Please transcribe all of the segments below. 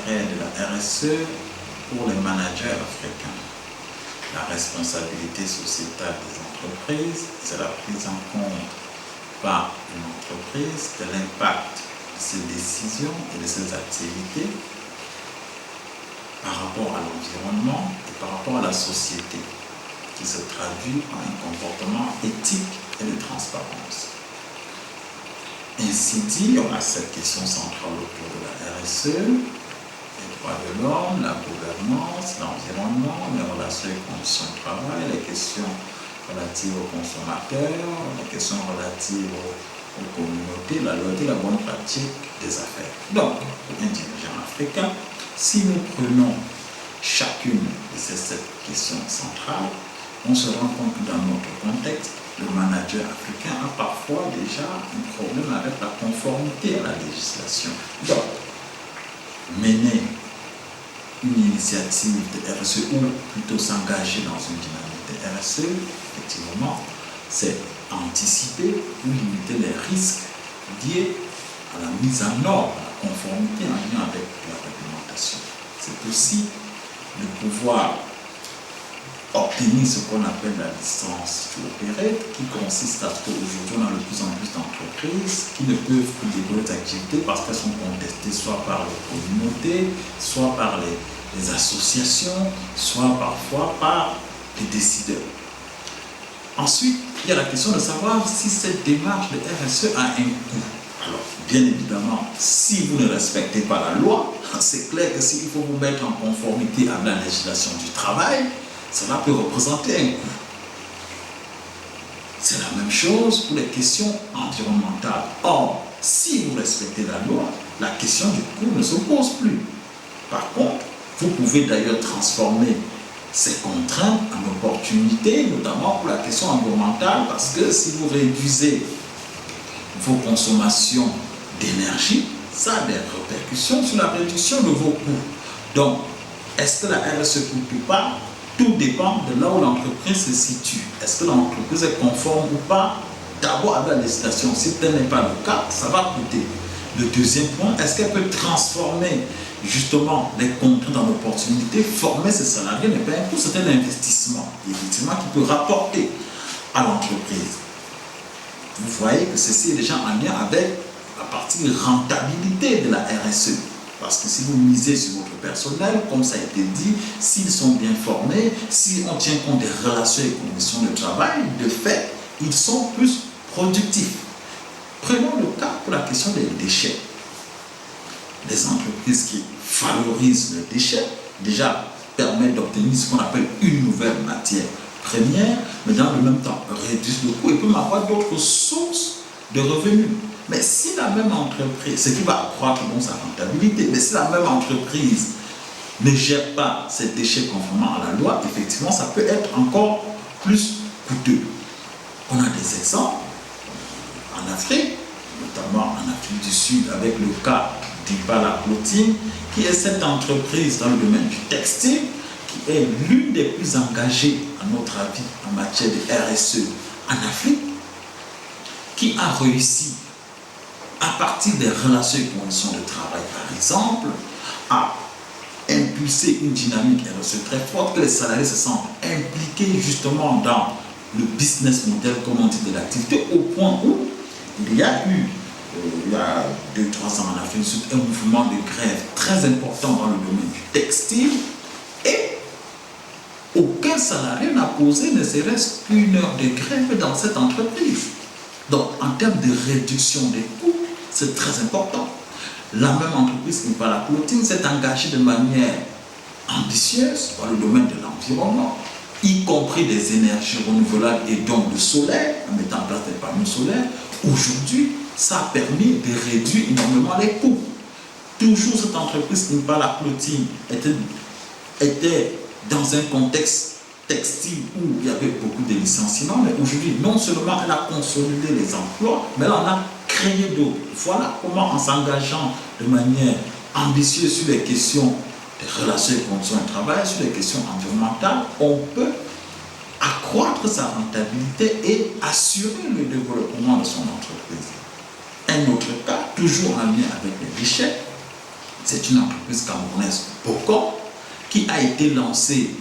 l'intérêt de la RSE pour les managers africains. La responsabilité sociétale des entreprises, c'est la prise en compte par une entreprise de l'impact de ses décisions et de ses activités par rapport à l'environnement et par rapport à la société, qui se traduit par un comportement éthique et de transparence. Ainsi dit, on a cette question centrale autour de la RSE, les droits de l'homme, la gouvernance, l'environnement, les relations et conditions de travail, les questions relatives aux consommateurs, les questions relatives aux communautés, la loyauté, la bonne pratique des affaires. Donc, pour un dirigeant africain, si nous prenons chacune de ces 7 questions centrales, on se rend compte que dans notre contexte, le manager africain a parfois déjà un problème avec la conformité à la législation. Donc, mener une initiative de RSE ou plutôt s'engager dans une dynamique de RSE, effectivement, c'est anticiper ou limiter les risques liés à la mise en ordre, à la conformité en lien avec la réglementation. C'est aussi de pouvoir obtenir ce qu'on appelle la licence to operate, qui consiste à ce qu'aujourd'hui on a de plus en plus d'entreprises qui ne peuvent plus développer des activités parce qu'elles sont contestées soit par les communautés, soit par les associations, soit parfois par les décideurs. Ensuite, il y a la question de savoir si cette démarche de RSE a un coût. Alors, bien évidemment, si vous ne respectez pas la loi, c'est clair que s'il faut vous mettre en conformité avec la législation du travail, cela peut représenter un coût. C'est la même chose pour les questions environnementales. Or, si vous respectez la loi, la question du coût ne se pose plus. Par contre, vous pouvez d'ailleurs transformer ces contraintes en opportunités, notamment pour la question environnementale, parce que si vous réduisez vos consommations d'énergie, ça a des répercussions sur la réduction de vos coûts. Donc, est-ce que la RSE coûte ou pas? Tout dépend de là où l'entreprise se situe. Est-ce que l'entreprise est conforme ou pas? D'abord avec la législation. Si tel n'est pas le cas, ça va coûter. Le deuxième point, est-ce qu'elle peut transformer justement les contraintes en opportunités? Former ses salariés n'est pas un coût, c'est un investissement. Effectivement, qui peut rapporter à l'entreprise. Vous voyez que ceci est déjà en lien avec la partie rentabilité de la RSE. Parce que si vous misez sur votre personnel, comme ça a été dit, s'ils sont bien formés, si on tient compte des relations et conditions de travail, de fait, ils sont plus productifs. Prenons le cas pour la question des déchets. Les entreprises qui valorisent le déchet, déjà permettent d'obtenir ce qu'on appelle une nouvelle matière première, mais dans le même temps réduisent le coût et peuvent avoir d'autres sources de revenus. Mais si la même entreprise, ce qui va accroître donc sa rentabilité, mais si la même entreprise ne gère pas ces déchets conformément à la loi, effectivement, ça peut être encore plus coûteux. On a des exemples en Afrique, notamment en Afrique du Sud, avec le cas d'Impala Clothing, qui est cette entreprise dans le domaine du textile, qui est l'une des plus engagées, à notre avis, en matière de RSE en Afrique, qui a réussi à partir des relations et conditions de travail, par exemple, à impulser une dynamique RSE très forte, que les salariés se sentent impliqués justement dans le business model, comme on dit, de l'activité, au point où il y a eu, il y a 2-3 ans en Afrique du Sud, un mouvement de grève très important dans le domaine du textile, et aucun salarié n'a posé ne serait-ce qu'une heure de grève dans cette entreprise. Donc, en termes de réduction des coûts, c'est très important. La même entreprise qui Impala Clothing s'est engagée de manière ambitieuse dans le domaine de l'environnement, y compris des énergies renouvelables et donc le solaire, en mettant en place des panneaux solaires. Aujourd'hui, ça a permis de réduire énormément les coûts. Toujours cette entreprise Impala Clothing était dans un contexte textile où il y avait beaucoup de licenciements, mais aujourd'hui, non seulement elle a consolidé les emplois, mais elle en a créé d'autres. Voilà comment, en s'engageant de manière ambitieuse sur les questions des relations et conditions de travail, sur les questions environnementales, on peut accroître sa rentabilité et assurer le développement de son entreprise. Un autre cas, toujours en lien avec les déchets, c'est une entreprise camerounaise, Bocom, qui a été lancée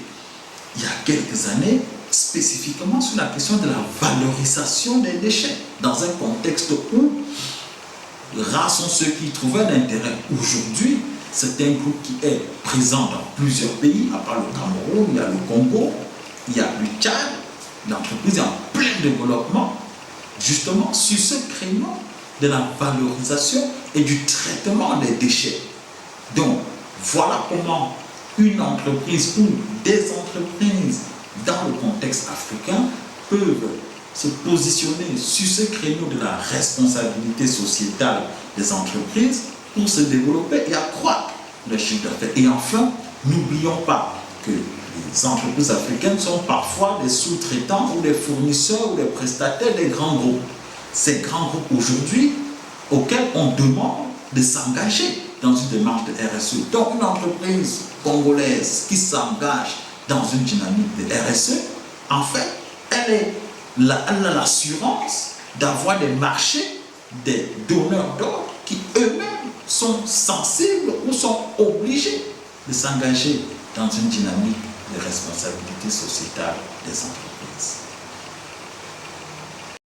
il y a quelques années, spécifiquement sur la question de la valorisation des déchets, dans un contexte où rares sont ceux qui trouvent un intérêt. Aujourd'hui, c'est un groupe qui est présent dans plusieurs pays, à part le Cameroun, il y a le Congo, il y a le Tchad. L'entreprise est en plein développement, justement sur ce créneau de la valorisation et du traitement des déchets. Donc, voilà comment une entreprise ou des entreprises dans le contexte africain peuvent se positionner sur ce créneau de la responsabilité sociétale des entreprises pour se développer et accroître le chiffre d'affaires. Et enfin, n'oublions pas que les entreprises africaines sont parfois des sous-traitants ou des fournisseurs ou des prestataires des grands groupes. Ces grands groupes aujourd'hui auxquels on demande de s'engager dans une démarche de RSE. Donc une entreprise congolaise qui s'engage dans une dynamique de RSE, en fait, elle a l'assurance d'avoir des marchés, des donneurs d'ordre qui eux-mêmes sont sensibles ou sont obligés de s'engager dans une dynamique de responsabilité sociétale des entreprises.